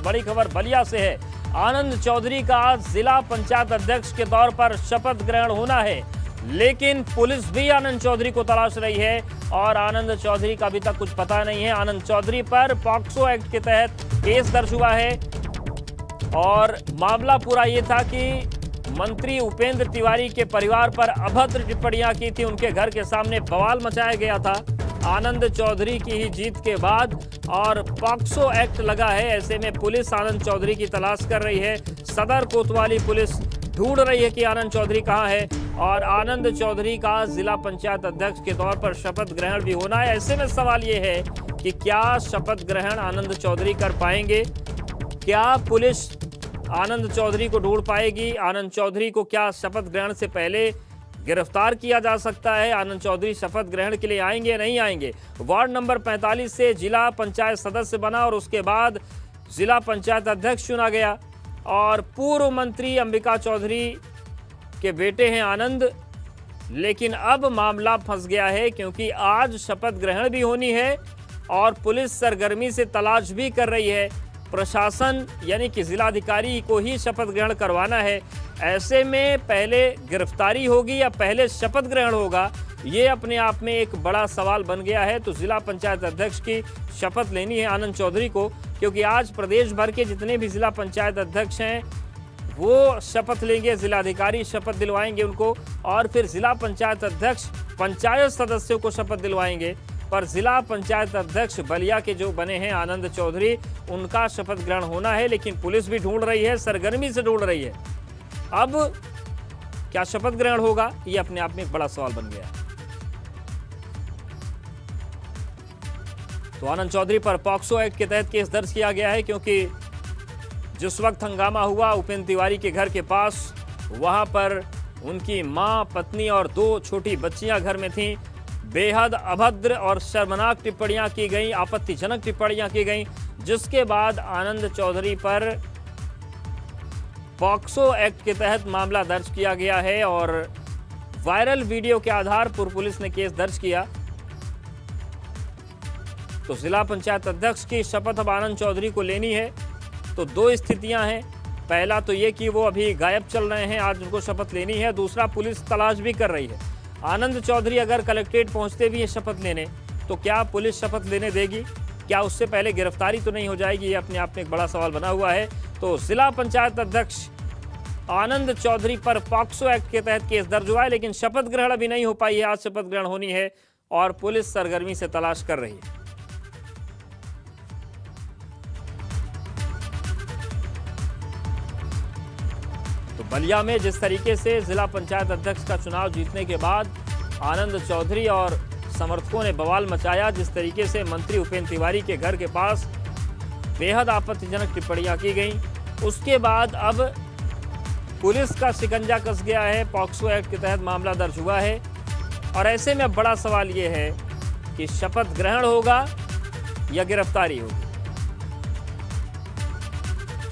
बड़ी खबर बलिया से है। आनंद चौधरी का आज जिला पंचायत अध्यक्ष के तौर पर शपथ ग्रहण होना है, लेकिन पुलिस भी आनंद चौधरी को तलाश रही है और आनंद चौधरी का अभी तक कुछ पता नहीं है। आनंद चौधरी पर पॉक्सो एक्ट के तहत केस दर्ज हुआ है और मामला पूरा ये था कि मंत्री उपेंद्र तिवारी के परिवार पर अभद्र टिप्पणियां की थी, उनके घर के सामने बवाल मचाया गया था आनंद चौधरी की ही जीत के बाद और पॉक्सो एक्ट लगा है। ऐसे में पुलिस आनंद चौधरी की तलाश कर रही है। सदर कोतवाली पुलिस ढूंढ रही है कि आनंद चौधरी कहां है और आनंद चौधरी का जिला पंचायत अध्यक्ष के तौर पर शपथ ग्रहण भी होना है। ऐसे में सवाल यह है कि क्या शपथ ग्रहण आनंद चौधरी कर पाएंगे? क्या पुलिस आनंद चौधरी को ढूंढ पाएगी? आनंद चौधरी को क्या शपथ ग्रहण से पहले गिरफ्तार किया जा सकता है? आनंद चौधरी शपथ ग्रहण के लिए आएंगे नहीं आएंगे? वार्ड नंबर 45 से जिला पंचायत सदस्य बना और उसके बाद जिला पंचायत अध्यक्ष चुना गया और पूर्व मंत्री अंबिका चौधरी के बेटे हैं आनंद। लेकिन अब मामला फंस गया है क्योंकि आज शपथ ग्रहण भी होनी है और पुलिस सरगर्मी से तलाश भी कर रही है। प्रशासन यानी कि जिलाधिकारी को ही शपथ ग्रहण करवाना है। ऐसे में पहले गिरफ्तारी होगी या पहले शपथ ग्रहण होगा, ये अपने आप में एक बड़ा सवाल बन गया है। तो जिला पंचायत अध्यक्ष की शपथ लेनी है आनंद चौधरी को, क्योंकि आज प्रदेश भर के जितने भी जिला पंचायत अध्यक्ष हैं वो शपथ लेंगे, जिलाधिकारी शपथ दिलवाएंगे उनको और फिर जिला पंचायत अध्यक्ष पंचायत सदस्यों को शपथ दिलवाएंगे। पर जिला पंचायत अध्यक्ष बलिया के जो बने हैं आनंद चौधरी, उनका शपथ ग्रहण होना है, लेकिन पुलिस भी ढूंढ रही है, सरगर्मी से ढूंढ रही है। अब क्या शपथ ग्रहण होगा, ये अपने आप में एक बड़ा सवाल बन गया है। तो आनंद चौधरी पर पॉक्सो एक्ट के तहत केस दर्ज किया गया है, क्योंकि जिस वक्त हंगामा हुआ उपेंद्र तिवारी के घर के पास, वहां पर उनकी मां, पत्नी और 2 छोटी बच्चियां घर में थीं। बेहद अभद्र और शर्मनाक टिप्पणियां की गई, आपत्तिजनक टिप्पणियां की गई, जिसके बाद आनंद चौधरी पर पॉक्सो एक्ट के तहत मामला दर्ज किया गया है और वायरल वीडियो के आधार पर पुलिस ने केस दर्ज किया। तो जिला पंचायत अध्यक्ष की शपथ अब आनंद चौधरी को लेनी है। तो 2 स्थितियां हैं, पहला तो ये कि वो अभी गायब चल रहे हैं, आज उनको शपथ लेनी है। दूसरा, पुलिस तलाश भी कर रही है। आनंद चौधरी अगर कलेक्ट्रेट पहुंचते भी हैं शपथ लेने, तो क्या पुलिस शपथ लेने देगी? क्या उससे पहले गिरफ्तारी तो नहीं हो जाएगी? ये अपने आप में एक बड़ा सवाल बना हुआ है। तो जिला पंचायत अध्यक्ष आनंद चौधरी पर पॉक्सो एक्ट के तहत केस दर्ज हुआ है, लेकिन शपथ ग्रहण अभी नहीं हो पाई है। आज शपथ ग्रहण होनी है और पुलिस सरगर्मी से तलाश कर रही है। तो बलिया में जिस तरीके से जिला पंचायत अध्यक्ष का चुनाव जीतने के बाद आनंद चौधरी और समर्थकों ने बवाल मचाया, जिस तरीके से मंत्री उपेंद्र तिवारी के घर के पास बेहद आपत्तिजनक टिप्पणियां की गई, उसके बाद अब पुलिस का शिकंजा कस गया है। पॉक्सो एक्ट के तहत मामला दर्ज हुआ है और ऐसे में बड़ा सवाल ये है कि शपथ ग्रहण होगा या गिरफ्तारी होगी।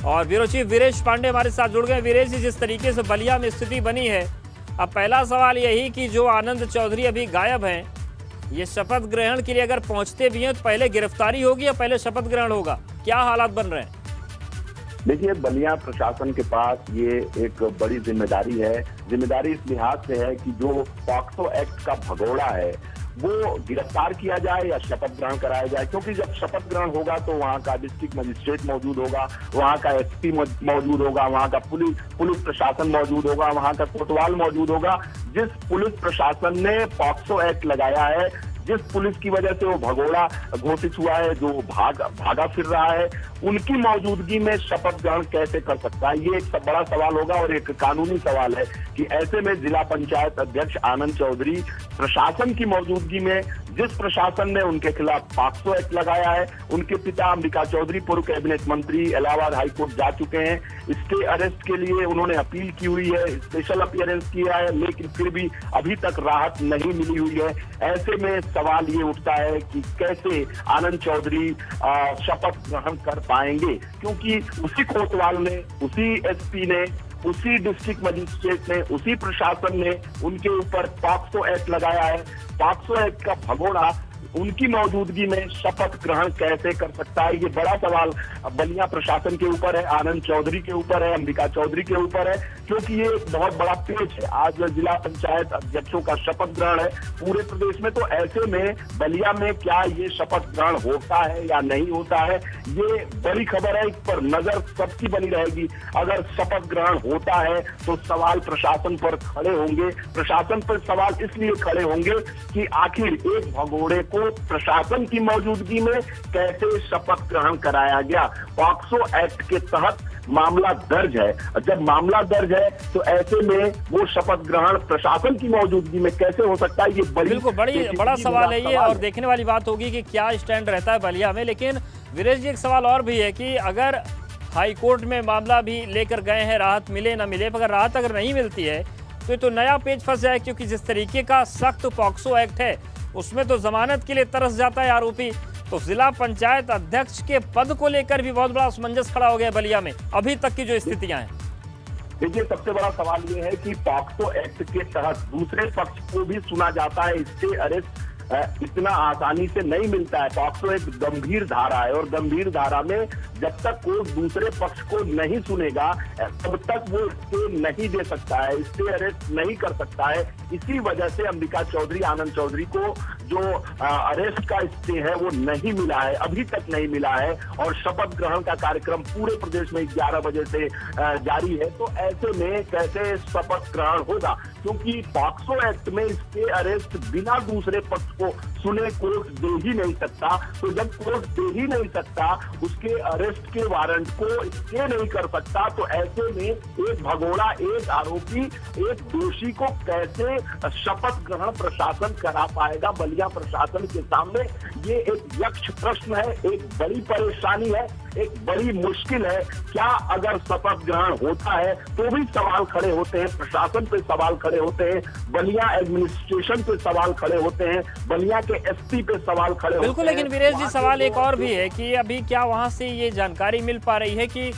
और ब्यूरो चीफ वीरेश पांडे हमारे साथ जुड़ गए। वीरेश जी, जिस तरीके से बलिया में स्थिति बनी है, अब पहला सवाल यही कि जो आनंद चौधरी अभी गायब हैं, ये शपथ ग्रहण के लिए अगर पहुंचते भी हैं तो पहले गिरफ्तारी होगी या पहले शपथ ग्रहण होगा? क्या हालात बन रहे हैं? देखिए, बलिया प्रशासन के पास ये एक बड़ी जिम्मेदारी है। जिम्मेदारी इस लिहाज से है कि जो पॉक्सो एक्ट का भगोड़ा है वो गिरफ्तार किया जाए या शपथ ग्रहण कराया जाए, क्योंकि जब शपथ ग्रहण होगा तो वहाँ का डिस्ट्रिक्ट मजिस्ट्रेट मौजूद होगा, वहाँ का एसपी मौजूद होगा, वहाँ का पुलिस प्रशासन मौजूद होगा, वहाँ का कोतवाल मौजूद होगा। जिस पुलिस प्रशासन ने पॉक्सो एक्ट लगाया है, जिस पुलिस की वजह से वो भगोड़ा घोषित हुआ है, जो भागा फिर रहा है, उनकी मौजूदगी में शपथ ग्रहण कैसे कर सकता है? ये एक बड़ा सवाल होगा और एक कानूनी सवाल है कि ऐसे में जिला पंचायत अध्यक्ष आनंद चौधरी प्रशासन की मौजूदगी में, जिस प्रशासन ने उनके खिलाफ पॉक्सो एक्ट लगाया है, उनके पिता अंबिका चौधरी पूर्व कैबिनेट मंत्री इलाहाबाद हाईकोर्ट जा चुके हैं, स्टे अरेस्ट के लिए उन्होंने अपील की हुई है, स्पेशल अपीयरेंस किया है, लेकिन फिर भी अभी तक राहत नहीं मिली हुई है। ऐसे में सवाल ये उठता है कि कैसे आनंद चौधरी शपथ ग्रहण कर पाएंगे, क्योंकि उसी कोतवाल ने, उसी एसपी ने, उसी डिस्ट्रिक्ट मजिस्ट्रेट ने, उसी प्रशासन ने उनके ऊपर पॉक्सो एक्ट लगाया है। पॉक्सो एक्ट का भगोड़ा उनकी मौजूदगी में शपथ ग्रहण कैसे कर सकता है? ये बड़ा सवाल बलिया प्रशासन के ऊपर है, आनंद चौधरी के ऊपर है, अंबिका चौधरी के ऊपर है, क्योंकि ये एक बहुत बड़ा पेच है। आज जिला पंचायत अध्यक्षों का शपथ ग्रहण है पूरे प्रदेश में, तो ऐसे में बलिया में क्या ये शपथ ग्रहण होता है या नहीं होता है, ये बड़ी खबर है। इस पर नजर सबकी बनी रहेगी। अगर शपथ ग्रहण होता है तो सवाल प्रशासन पर खड़े होंगे। प्रशासन पर सवाल इसलिए खड़े होंगे कि आखिर एक भगोड़े को प्रशासन की मौजूदगी में कैसे शपथ ग्रहण कराया गया। पॉक्सो एक्ट के तहत मामला दर्ज है। जब मामला दर्ज है तो ऐसे में वो शपथ ग्रहण प्रशासन की मौजूदगी में कैसे हो सकता है, ये बिल्कुल बड़ा सवाल है ये, और देखने वाली बात होगी कि क्या स्टैंड रहता है बलिया में। लेकिन वीरेश जी, एक सवाल और भी है कि अगर हाई कोर्ट में मामला भी लेकर गए हैं, राहत मिले ना मिले, अगर राहत अगर नहीं मिलती है तो ये तो नया पेच फंस जाए, क्योंकि जिस तरीके का सख्त पॉक्सो एक्ट है उसमें तो जमानत के लिए तरस जाता है आरोपी। तो जिला पंचायत अध्यक्ष के पद को लेकर भी बहुत बड़ा असमंजस खड़ा हो गया बलिया में अभी तक की जो स्थितियां हैं। देखिए, सबसे बड़ा सवाल ये है कि पॉक्सो एक्ट के तहत दूसरे पक्ष को भी सुना जाता है। इससे अरेस्ट इतना आसानी से नहीं मिलता है। पॉक्सो एक गंभीर धारा है और गंभीर धारा में जब तक कोर्ट दूसरे पक्ष को नहीं सुनेगा तब तक वो स्टे नहीं दे सकता है, स्टे अरेस्ट नहीं कर सकता है। इसी वजह से अंबिका चौधरी, आनंद चौधरी को जो अरेस्ट का स्टे है वो नहीं मिला है, अभी तक नहीं मिला है। और शपथ ग्रहण का कार्यक्रम पूरे प्रदेश में 11 बजे से जारी है। तो ऐसे में कैसे शपथ ग्रहण होगा, क्योंकि पॉक्सो एक्ट में स्टे अरेस्ट बिना दूसरे पक्ष को सुने कोर्ट दे ही नहीं सकता। तो जब कोर्ट दे ही नहीं सकता, उसके अरेस्ट के वारंट को स्टे नहीं कर सकता, तो ऐसे में एक भगोड़ा, एक आरोपी, एक दोषी को कैसे शपथ ग्रहण प्रशासन करा पाएगा बलिया प्रशासन के सामने? ये एक यक्ष प्रश्न है, एक बड़ी परेशानी है, एक बड़ी मुश्किल है। क्या अगर शपथ ग्रहण होता है तो भी सवाल खड़े होते हैं, प्रशासन पे सवाल खड़े होते हैं, बलिया एडमिनिस्ट्रेशन पे सवाल खड़े होते हैं, बलिया के एसपी पे सवाल खड़े होते हैं। बिल्कुल, लेकिन वीरेश जी, सवाल एक और भी है कि अभी क्या वहां से ये जानकारी मिल पा रही है कि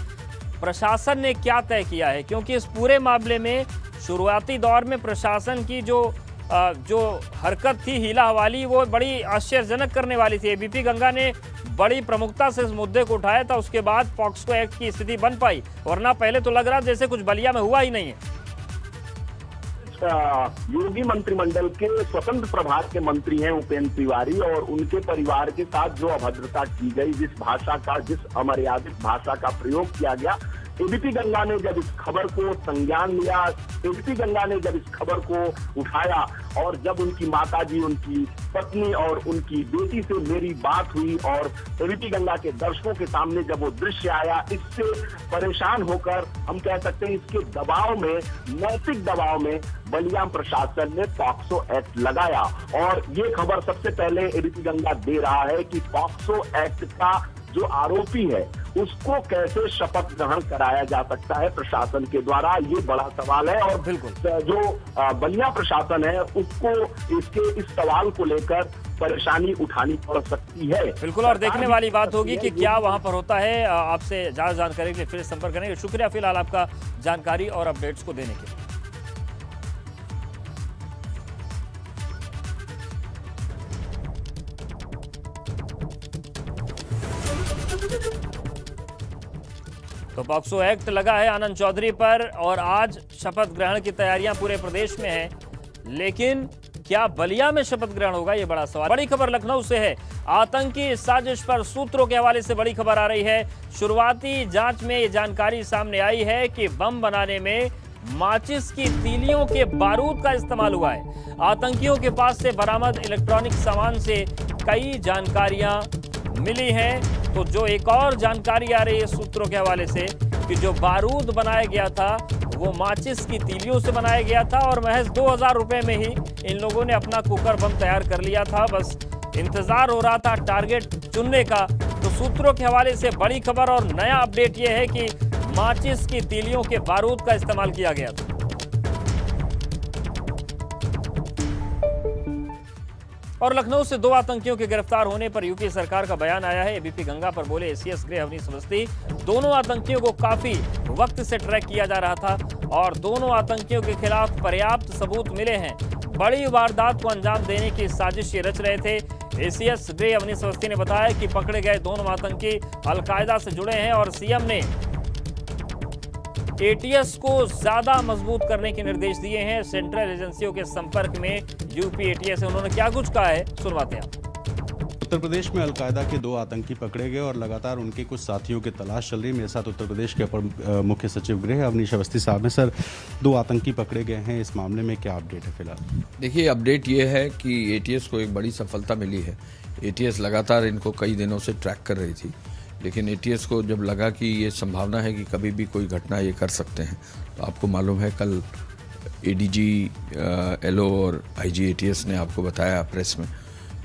प्रशासन ने क्या तय किया है? क्योंकि इस पूरे मामले में शुरुआती दौर में प्रशासन की जो हरकत थी, हीला हवाली, वो बड़ी आश्चर्यजनक करने वाली थी। एबीपी गंगा ने बड़ी प्रमुखता से इस मुद्दे को उठाया था, उसके बाद पॉक्सो एक्ट की स्थिति बन पाई, वरना पहले तो लग रहा जैसे कुछ बलिया में हुआ ही नहीं है। योगी मंत्रिमंडल के स्वतंत्र प्रभार के मंत्री हैं उपेंद्र तिवारी, और उनके परिवार के साथ जो अभद्रता की गई, जिस अमर्यादित भाषा का प्रयोग किया गया, एबीपी गंगा ने जब इस खबर को संज्ञान लिया, एबीपी गंगा ने जब इस खबर को उठाया, और जब उनकी माताजी, उनकी पत्नी और उनकी बेटी से मेरी बात हुई और एबीपी गंगा के दर्शकों के सामने जब वो दृश्य आया, इससे परेशान होकर हम कह सकते हैं इसके दबाव में, नैतिक दबाव में बलिया प्रशासन ने पॉक्सो एक्ट लगाया। और ये खबर सबसे पहले एबीपी गंगा दे रहा है कि पॉक्सो एक्ट का जो आरोपी है उसको कैसे शपथ ग्रहण कराया जा सकता है प्रशासन के द्वारा, ये बड़ा सवाल है। और बिल्कुल, जो बलिया प्रशासन है उसको इस सवाल को लेकर परेशानी उठानी पड़ सकती है। बिल्कुल, और देखने वाली बात होगी कि क्या वहां पर होता है। आपसे ज्यादा जानकारी के लिए फिर संपर्क करेंगे। शुक्रिया फिलहाल आपका जानकारी और अपडेट्स को देने के लिए। तो पॉक्सो एक्ट लगा है आनंद चौधरी पर और आज शपथ ग्रहण की तैयारियां पूरे प्रदेश में हैं, लेकिन क्या बलिया में शपथ ग्रहण होगा, ये बड़ा सवाल। बड़ी खबर लखनऊ से है। आतंकी साजिश पर सूत्रों के हवाले से बड़ी खबर आ रही है। शुरुआती जांच में ये जानकारी सामने आई है कि बम बनाने में माचिस की तीलियों के बारूद का इस्तेमाल हुआ है। आतंकियों के पास से बरामद इलेक्ट्रॉनिक सामान से कई जानकारियां मिली हैं। तो जो एक और जानकारी आ रही है सूत्रों के हवाले से कि जो बारूद बनाया गया था वो माचिस की तीलियों से बनाया गया था और महज 2000 रुपए में ही इन लोगों ने अपना कुकर बम तैयार कर लिया था। बस इंतजार हो रहा था टारगेट चुनने का। तो सूत्रों के हवाले से बड़ी खबर और नया अपडेट ये है कि माचिस की तीलियों के बारूद का इस्तेमाल किया गया था। और लखनऊ से 2 आतंकियों के गिरफ्तार होने पर यूपी सरकार का बयान आया है। एबीपी गंगा पर बोले एसीएस गृह अवनीश अवस्थी, दोनों आतंकियों को काफी वक्त से ट्रैक किया जा रहा था और दोनों आतंकियों के खिलाफ पर्याप्त सबूत मिले हैं। बड़ी वारदात को अंजाम देने की साजिश ये रच रहे थे। एसीएस डे अवनीश अवस्थी ने बताया कि पकड़े गए दोनों आतंकी अलकायदा से जुड़े हैं और सीएम ने एटीएस को ज्यादा मजबूत करने के निर्देश दिए हैं। सेंट्रल एजेंसियों के संपर्क में यूपी एटीएस है, उन्होंने क्या कुछ कहा है सुनवाते हैं। उत्तर प्रदेश में अलकायदा के 2 आतंकी पकड़े गए और लगातार उनके कुछ साथियों की तलाश चल रही है। मेरे साथ उत्तर प्रदेश के अपर मुख्य सचिव गृह अवनीश अवस्थी साहब हैं। सर, 2 आतंकी पकड़े गए हैं, इस मामले में क्या अपडेट है फिलहाल? देखिए, अपडेट ये है कि एटीएस को एक बड़ी सफलता मिली है। एटीएस लगातार इनको कई दिनों से ट्रैक कर रही थी, लेकिन एटीएस को जब लगा कि ये संभावना है कि कभी भी कोई घटना ये कर सकते हैं, तो आपको मालूम है कल एडीजी एलओ और आईजी एटीएस ने आपको बताया प्रेस में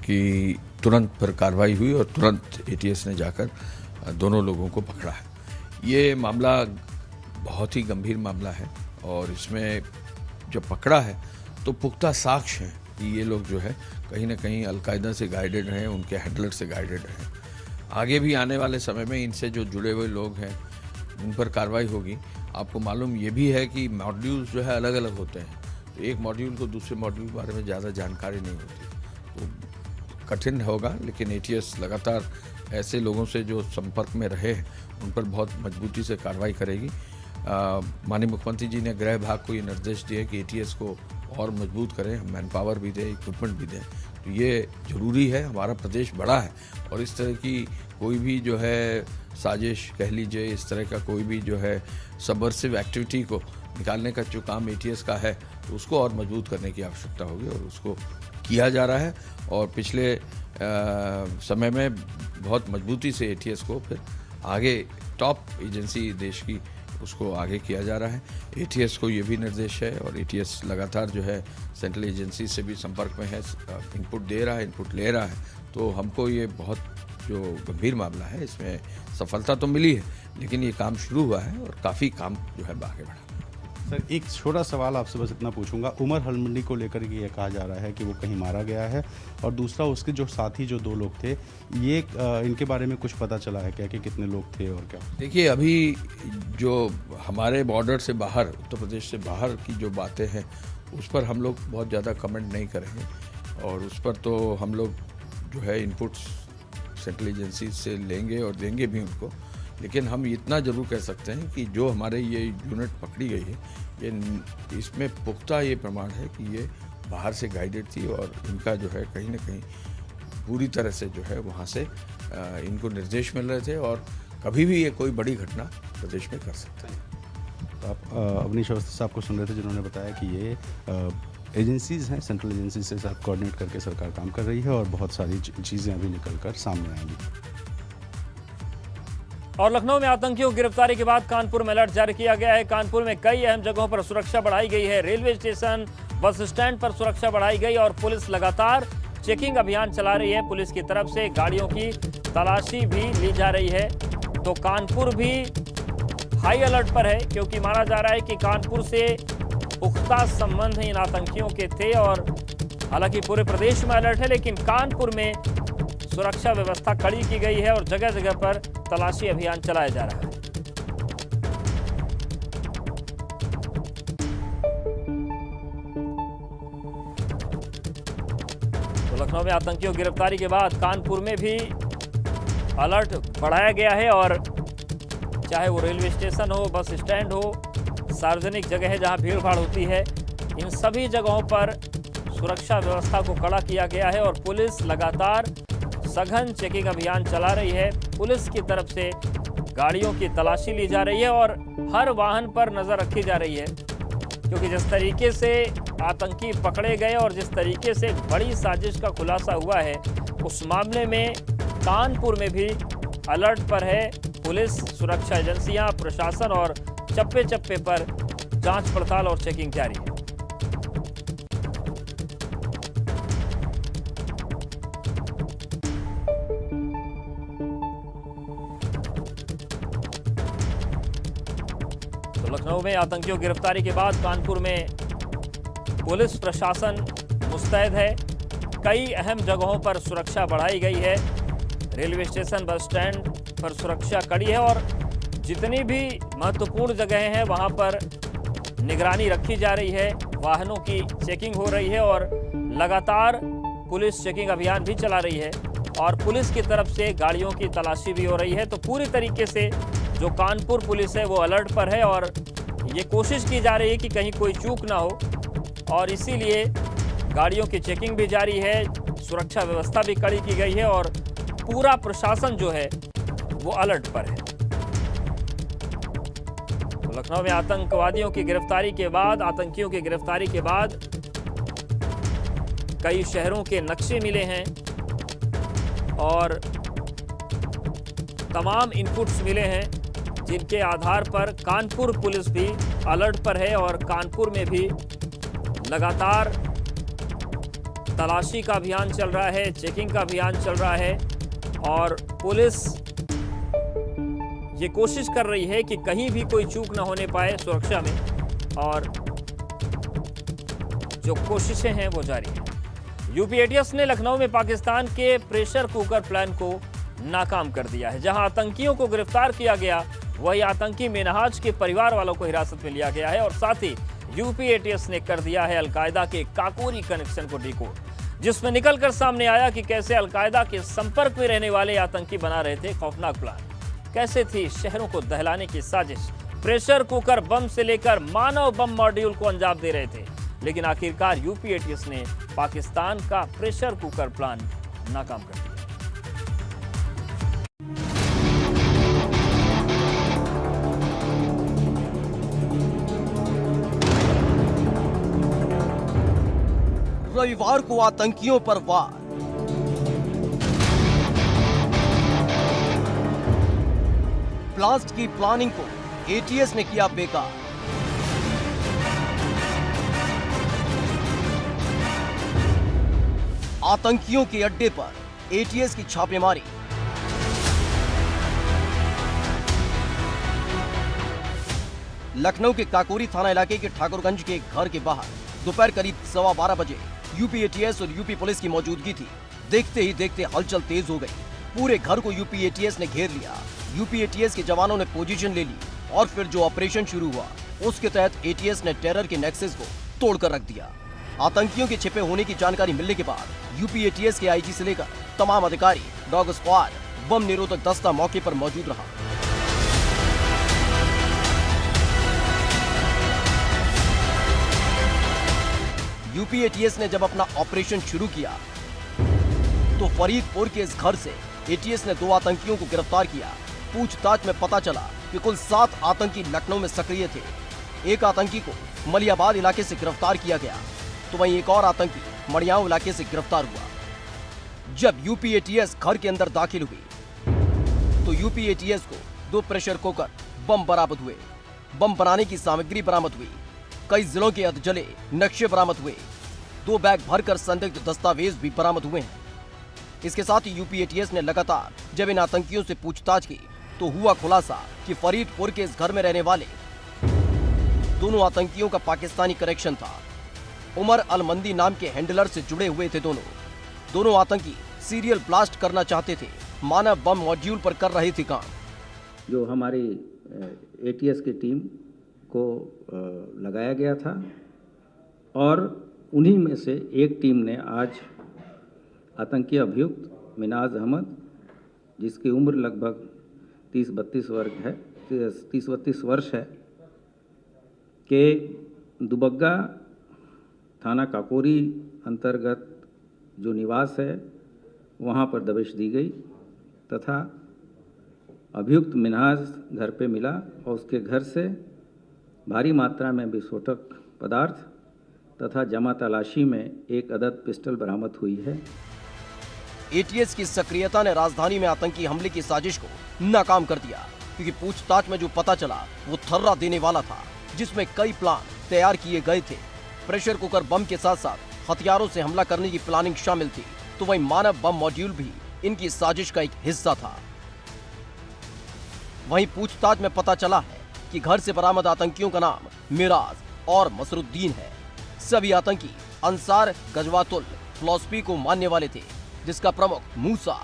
कि तुरंत पर कार्रवाई हुई और तुरंत एटीएस ने जाकर दोनों लोगों को पकड़ा है। ये मामला बहुत ही गंभीर मामला है और इसमें जब पकड़ा है तो पुख्ता साक्ष्य हैं कि ये लोग जो है कहीं ना कहीं अलकायदा से गाइडेड रहे, उनके हैंडलर से गाइडेड रहे। आगे भी आने वाले समय में इनसे जो जुड़े हुए लोग हैं उन पर कार्रवाई होगी। आपको मालूम ये भी है कि मॉड्यूल्स जो है अलग अलग होते हैं, तो एक मॉड्यूल को दूसरे मॉड्यूल के बारे में ज़्यादा जानकारी नहीं होती, तो कठिन होगा। लेकिन एटीएस लगातार ऐसे लोगों से जो संपर्क में रहे हैं उन पर बहुत मजबूती से कार्रवाई करेगी। माननीय मुख्यमंत्री जी ने गृह विभाग को ये निर्देश दिए कि एटीएस को और मजबूत करें, हम मैन पावर भी दें, इक्विपमेंट भी दें। तो ये ज़रूरी है, हमारा प्रदेश बड़ा है और इस तरह की कोई भी जो है साजिश कह लीजिए, इस तरह का कोई भी जो है सबवर्सिव एक्टिविटी को निकालने का जो काम एटीएस का है तो उसको और मजबूत करने की आवश्यकता होगी और उसको किया जा रहा है। और पिछले समय में बहुत मजबूती से एटीएस को फिर आगे टॉप एजेंसी देश की उसको आगे किया जा रहा है। एटीएस को ये भी निर्देश है और एटीएस लगातार जो है सेंट्रल एजेंसी से भी संपर्क में है, इनपुट दे रहा है, इनपुट ले रहा है। तो हमको ये बहुत जो गंभीर मामला है इसमें सफलता तो मिली है, लेकिन ये काम शुरू हुआ है और काफ़ी काम जो है आगे बढ़ा। सर, एक छोटा सवाल आपसे बस इतना पूछूंगा। उमर हलमंडी को लेकर के ये कहा जा रहा है कि वो कहीं मारा गया है और दूसरा उसके जो साथी जो 2 लोग थे, ये इनके बारे में कुछ पता चला है क्या कि कितने लोग थे और क्या? देखिए, अभी जो हमारे बॉर्डर से बाहर, उत्तर प्रदेश से बाहर की जो बातें हैं उस पर हम लोग बहुत ज़्यादा कमेंट नहीं करेंगे और उस पर तो हम लोग जो है इनपुट्स सेंट्रल एजेंसी से लेंगे और देंगे भी उनको। लेकिन हम इतना ज़रूर कह सकते हैं कि जो हमारे ये यूनिट पकड़ी गई है, ये इसमें पुख्ता ये प्रमाण है कि ये बाहर से गाइडेड थी और इनका जो है कहीं ना कहीं पूरी तरह से जो है वहाँ से इनको निर्देश मिल रहे थे और कभी भी ये कोई बड़ी घटना प्रदेश में कर सकते हैं। तो आप अवनीश अवस्थी साहब को सुन रहे थे जिन्होंने बताया कि ये एजेंसीज़ हैं, सेंट्रल एजेंसी से साथ कोऑर्डिनेट करके सरकार काम कर रही है और बहुत सारी चीज़ें अभी निकल कर सामने आएंगी। और लखनऊ में आतंकियों की गिरफ्तारी के बाद कानपुर में अलर्ट जारी किया गया है। कानपुर में कई अहम जगहों पर सुरक्षा बढ़ाई गई है। रेलवे स्टेशन, बस स्टैंड पर सुरक्षा बढ़ाई गई और पुलिस लगातार चेकिंग अभियान चला रही है। पुलिस की तरफ से गाड़ियों की तलाशी भी ली जा रही है। तो कानपुर भी हाई अलर्ट पर है क्योंकि माना जा रहा है कि कानपुर से पुख्ता संबंध इन आतंकियों के थे और हालांकि पूरे प्रदेश में अलर्ट है, लेकिन कानपुर में सुरक्षा व्यवस्था कड़ी की गई है और जगह जगह पर तलाशी अभियान चलाया जा रहा है। तो लखनऊ में आतंकियों की गिरफ्तारी के बाद कानपुर में भी अलर्ट बढ़ाया गया है और चाहे वो रेलवे स्टेशन हो, बस स्टैंड हो, सार्वजनिक जगह है जहां भीड़ भाड़ होती है, इन सभी जगहों पर सुरक्षा व्यवस्था को कड़ा किया गया है और पुलिस लगातार सघन चेकिंग अभियान चला रही है। पुलिस की तरफ से गाड़ियों की तलाशी ली जा रही है और हर वाहन पर नजर रखी जा रही है क्योंकि जिस तरीके से आतंकी पकड़े गए और जिस तरीके से बड़ी साजिश का खुलासा हुआ है, उस मामले में कानपुर में भी अलर्ट पर है पुलिस, सुरक्षा एजेंसियां, प्रशासन और चप्पे चप्पे पर जांच पड़ताल और चेकिंग जारी है। तो लखनऊ में आतंकियों की गिरफ्तारी के बाद कानपुर में पुलिस प्रशासन मुस्तैद है। कई अहम जगहों पर सुरक्षा बढ़ाई गई है। रेलवे स्टेशन, बस स्टैंड पर सुरक्षा कड़ी है और जितनी भी महत्वपूर्ण जगहें हैं वहां पर निगरानी रखी जा रही है, वाहनों की चेकिंग हो रही है और लगातार पुलिस चेकिंग अभियान भी चला रही है और पुलिस की तरफ से गाड़ियों की तलाशी भी हो रही है। तो पूरी तरीके से जो कानपुर पुलिस है वो अलर्ट पर है और ये कोशिश की जा रही है कि कहीं कोई चूक ना हो और इसीलिए गाड़ियों की चेकिंग भी जारी है, सुरक्षा व्यवस्था भी कड़ी की गई है और पूरा प्रशासन जो है वो अलर्ट पर है। तो लखनऊ में आतंकियों की गिरफ्तारी के बाद कई शहरों के नक्शे मिले हैं और तमाम इनपुट्स मिले हैं जिनके आधार पर कानपुर पुलिस भी अलर्ट पर है और कानपुर में भी लगातार तलाशी का अभियान चल रहा है, चेकिंग का अभियान चल रहा है और पुलिस ये कोशिश कर रही है कि कहीं भी कोई चूक न होने पाए सुरक्षा में और जो कोशिशें हैं वो जारी है। यूपी एटीएस ने लखनऊ में पाकिस्तान के प्रेशर कुकर प्लान को नाकाम कर दिया है। जहां आतंकियों को गिरफ्तार किया गया, वही आतंकी मिनहाज के परिवार वालों को हिरासत में लिया गया है और साथ ही यूपी एटीएस ने कर दिया है अलकायदा के काकोरी कनेक्शन को डिकोड, जिसमें निकलकर सामने आया कि कैसे अलकायदा के संपर्क में रहने वाले आतंकी बना रहे थे खौफनाक प्लान, कैसे थी शहरों को दहलाने की साजिश, प्रेशर कुकर बम से लेकर मानव बम मॉड्यूल को अंजाम दे रहे थे। लेकिन आखिरकार यूपी एटीएस ने पाकिस्तान का प्रेशर कुकर प्लान नाकाम कर दिया। रविवार को आतंकियों पर वार, ब्लास्ट की प्लानिंग को एटीएस ने किया बेकार। आतंकियों के अड्डे पर एटीएस की छापेमारी, लखनऊ के काकोरी थाना इलाके के ठाकुरगंज के एक घर के बाहर दोपहर करीब 12:15 बजे यूपी एटीएस और यूपी पुलिस की मौजूदगी थी। देखते ही देखते हलचल तेज हो गई। पूरे घर को यूपी एटीएस ने घेर लिया। यूपी एटीएस के जवानों ने पोजीशन ले ली और फिर जो ऑपरेशन शुरू हुआ उसके तहत एटीएस ने टेरर के नेक्सस को तोड़कर रख दिया। आतंकियों के छिपे होने की जानकारी मिलने के बाद यूपी एटीएस के आईजी से लेकर तमाम अधिकारी, डॉग स्क्वाड, बम निरोधक दस्ता मौके पर मौजूद रहा। यूपी एटीएस ने जब अपना ऑपरेशन शुरू किया तो फरीदपुर के इस घर से एटीएस ने 2 आतंकियों को गिरफ्तार किया। पूछताछ में पता चला कि कुल 7 आतंकी लखनऊ में सक्रिय थे। एक आतंकी को मलियाबाद इलाके से गिरफ्तार किया गया तो वहीं एक और आतंकी मड़ियाव इलाके से गिरफ्तार हुआ। जब यूपी एटीएस घर के अंदर दाखिल हुई तो यूपी एटीएस को 2 प्रेशर कुकर बम बरामद हुए। बम बनाने की सामग्री बरामद हुई। कई जिलों के अधजले नक्शे बरामद हुए। 2 बैग भरकर संदिग्ध दस्तावेज भी बरामद हुए हैं। इसके साथ ही यूपी एटीएस ने लगातार जब इन आतंकियों से पूछताछ की तो हुआ खुलासा कि फरीदपुर के इस घर में रहने वाले दोनों आतंकियों का पाकिस्तानी कनेक्शन था। उमर अलमंदी नाम के हैंडलर से जुड़े हुए थे दोनों आतंकी सीरियल ब्लास्ट करना चाहते थे, मानव बम मॉड्यूल पर कर रहे थे काम। जो हमारी एटीएस की टीम को लगाया गया था और उन्हीं में से एक टीम ने आज आतंकी अभियुक्त मिनाज अहमद, जिसकी उम्र लगभग 30-32 वर्ष है, के दुबग्गा थाना काकोरी अंतर्गत जो निवास है वहाँ पर दबिश दी गई तथा अभियुक्त मिनाज घर पे मिला और उसके घर से भारी मात्रा में विस्फोटक पदार्थ तथा जमा तलाशी में एक अदद पिस्टल बरामद हुई है। एटीएस की सक्रियता ने राजधानी में आतंकी हमले की साजिश को नाकाम कर दिया, क्योंकि पूछताछ में जो पता चला वो थर्रा देने वाला था, जिसमें कई प्लान तैयार किए गए थे। प्रेशर कुकर बम के साथ साथ हथियारों से हमला करने की प्लानिंग शामिल थी, तो वहीं मानव बम मॉड्यूल भी इनकी साजिश का एक हिस्सा था। वहीं पूछताछ में पता चला है कि घर से बरामद आतंकियों का नाम मिराज और मसरुद्दीन है। सभी आतंकी अंसार गजवातुल फिलॉसफी को मानने वाले थे, जिसका प्रमुख मूसा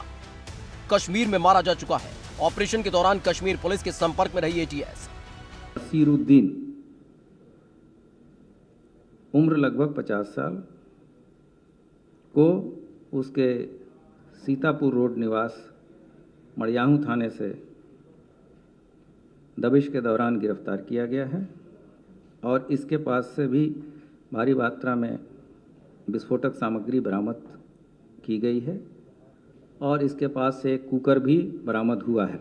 कश्मीर में मारा जा चुका है। ऑपरेशन के दौरान कश्मीर पुलिस के संपर्क में रही एटीएस। नसीरुद्दीन, उम्र लगभग 50 साल, को उसके सीतापुर रोड निवास मड़ियाहू थाने से दबिश के दौरान गिरफ्तार किया गया है और इसके पास से भी भारी मात्रा में विस्फोटक सामग्री बरामद की गई है और इसके पास से एक कुकर भी बरामद हुआ है।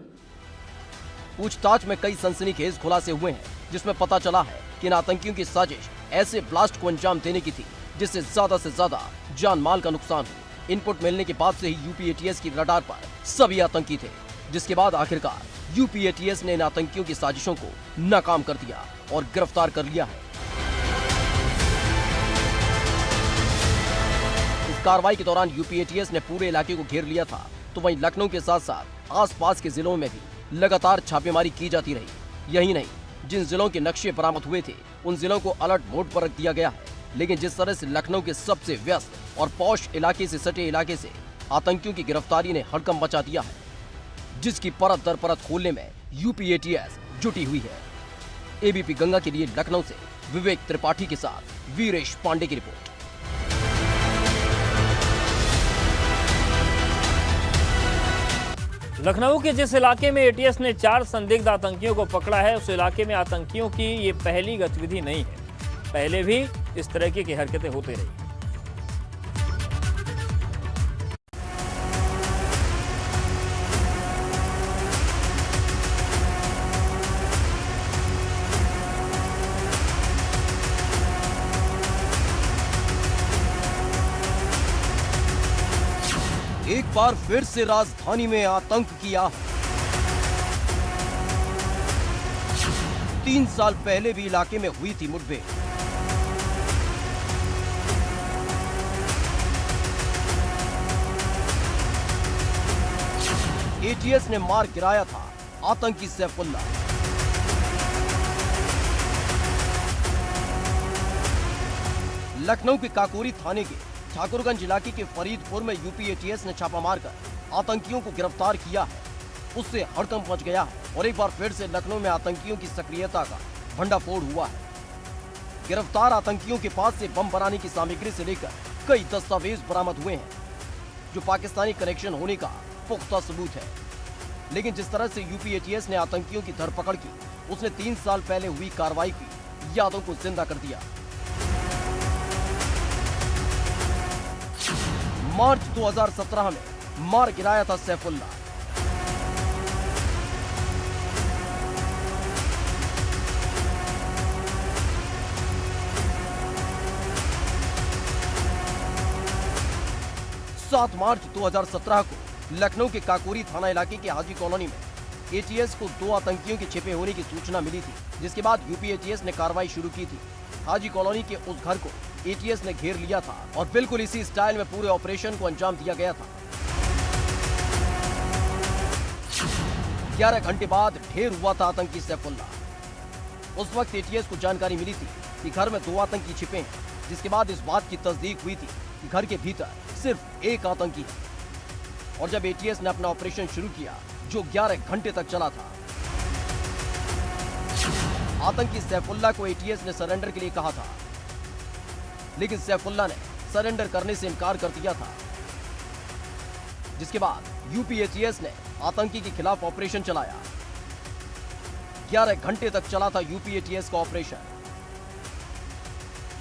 पूछताछ में कई सनसनीखेज खुलासे हुए हैं, जिसमें पता चला है कि इन आतंकियों की साजिश ऐसे ब्लास्ट को अंजाम देने की थी जिससे ज्यादा से ज्यादा जान माल का नुकसान हो। इनपुट मिलने के बाद से ही यूपी एटीएस की रडार पर सभी आतंकी थे, जिसके बाद आखिरकार यूपी एटीएस ने इन आतंकियों की साजिशों को नाकाम कर दिया और गिरफ्तार कर लिया है। इस कार्रवाई के दौरान यूपी एटीएस ने पूरे इलाके को घेर लिया था, तो वहीं लखनऊ के साथ साथ आसपास के जिलों में भी लगातार छापेमारी की जाती रही। यही नहीं, जिन जिलों के नक्शे बरामद हुए थे उन जिलों को अलर्ट मोड पर रख दिया गया है। लेकिन जिस तरह से लखनऊ के सबसे व्यस्त और पौष इलाके से सटे इलाके से आतंकियों की गिरफ्तारी ने हड़कंप मचा दिया है, जिसकी परत दर परत खोलने में यूपी एटीएस जुटी हुई है। एबीपी गंगा के लिए लखनऊ से विवेक त्रिपाठी के साथ वीरेश पांडे की रिपोर्ट। लखनऊ के जिस इलाके में एटीएस ने 4 संदिग्ध आतंकियों को पकड़ा है, उस इलाके में आतंकियों की ये पहली गतिविधि नहीं है। पहले भी इस तरह की हरकतें होती रही। एक बार फिर से राजधानी में आतंक की आह। 3 साल पहले भी इलाके में हुई थी मुठभेड़। एटीएस ने मार गिराया था आतंकी सैफुल्ला। लखनऊ के काकोरी थाने के ठाकुरगंज इलाके के फरीदपुर में यूपी एटीएस ने छापा मारकर आतंकियों को गिरफ्तार किया है। उससे हड़कंप मच गया है और एक बार फिर से लखनऊ में आतंकियों की सक्रियता का भंडाफोड़ हुआ है। गिरफ्तार आतंकियों के पास से बम बनाने की सामग्री से लेकर कई दस्तावेज बरामद हुए हैं, जो पाकिस्तानी कनेक्शन होने का पुख्ता सबूत है। लेकिन जिस तरह से यूपी एटीएस ने आतंकियों की धरपकड़ की, उसने 3 साल पहले हुई कार्रवाई की यादों को जिंदा कर दिया। मार्च 2017 में मार गिराया था सैफुल्ला। मार्च 2017 को लखनऊ के काकोरी थाना इलाके के हाजी कॉलोनी में एटीएस को 2 आतंकियों के छिपे होने की सूचना मिली थी, जिसके बाद यूपी एटीएस ने कार्रवाई शुरू की थी। हाजी कॉलोनी के उस घर को एटीएस ने घेर लिया था और बिल्कुल इसी स्टाइल में पूरे ऑपरेशन को अंजाम दिया गया था। 11 घंटे बाद ढेर हुआ था आतंकी सैफुल्ला। उस वक्त एटीएस को जानकारी मिली थी कि घर में 2 आतंकी छिपे हैं, जिसके बाद इस बात की तस्दीक हुई थी कि घर के भीतर सिर्फ एक आतंकी है। और जब एटीएस ने अपना ऑपरेशन शुरू किया, जो 11 घंटे तक चला था, आतंकी सैफुल्ला को एटीएस ने सरेंडर के लिए कहा था, लेकिन सैफुल्ला ने सरेंडर करने से इनकार कर दिया था। जिसके बाद यूपी एटीएस ने आतंकी के खिलाफ ऑपरेशन चलाया। 11 घंटे तक चला था यूपी एटीएस का ऑपरेशन।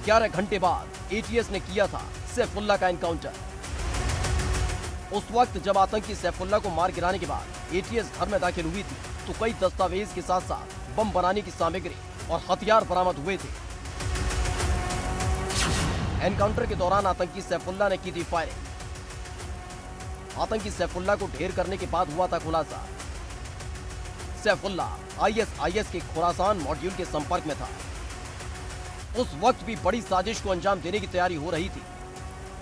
11 घंटे बाद एटीएस ने किया था सैफुल्ला का एनकाउंटर। उस वक्त जब आतंकी सैफुल्ला को मार गिराने के बाद एटीएस घर में दाखिल हुई थी, तो कई दस्तावेज के साथ साथ बम बनाने की सामग्री और हथियार बरामद हुए थे। एनकाउंटर के दौरान आतंकी सैफुल्ला ने की थी फायरिंग। आतंकी सैफुल्ला को ढेर करने के बाद हुआ था खुलासा। सैफुल्ला आईएसआईएस के खुरासान मॉड्यूल के संपर्क में था। उस वक्त भी बड़ी साजिश को अंजाम देने की तैयारी हो रही थी।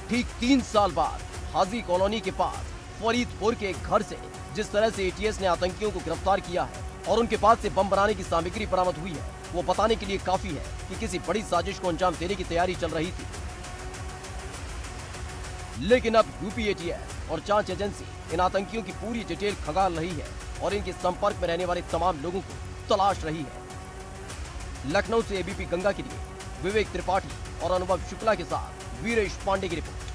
ठीक 3 साल बाद हाजी कॉलोनी के पास फरीदपुर के एक घर से जिस तरह से एटीएस ने आतंकियों को गिरफ्तार किया है और उनके पास से बम बनाने की सामग्री बरामद हुई है, वो बताने के लिए काफी है कि किसी बड़ी साजिश को अंजाम देने की तैयारी चल रही थी। लेकिन अब यूपी एटीएस और जांच एजेंसी इन आतंकियों की पूरी डिटेल खंगाल रही है और इनके संपर्क में रहने वाले तमाम लोगों को तलाश रही है। लखनऊ से एबीपी गंगा के लिए विवेक त्रिपाठी और अनुभव शुक्ला के साथ वीरेश पांडे की रिपोर्ट।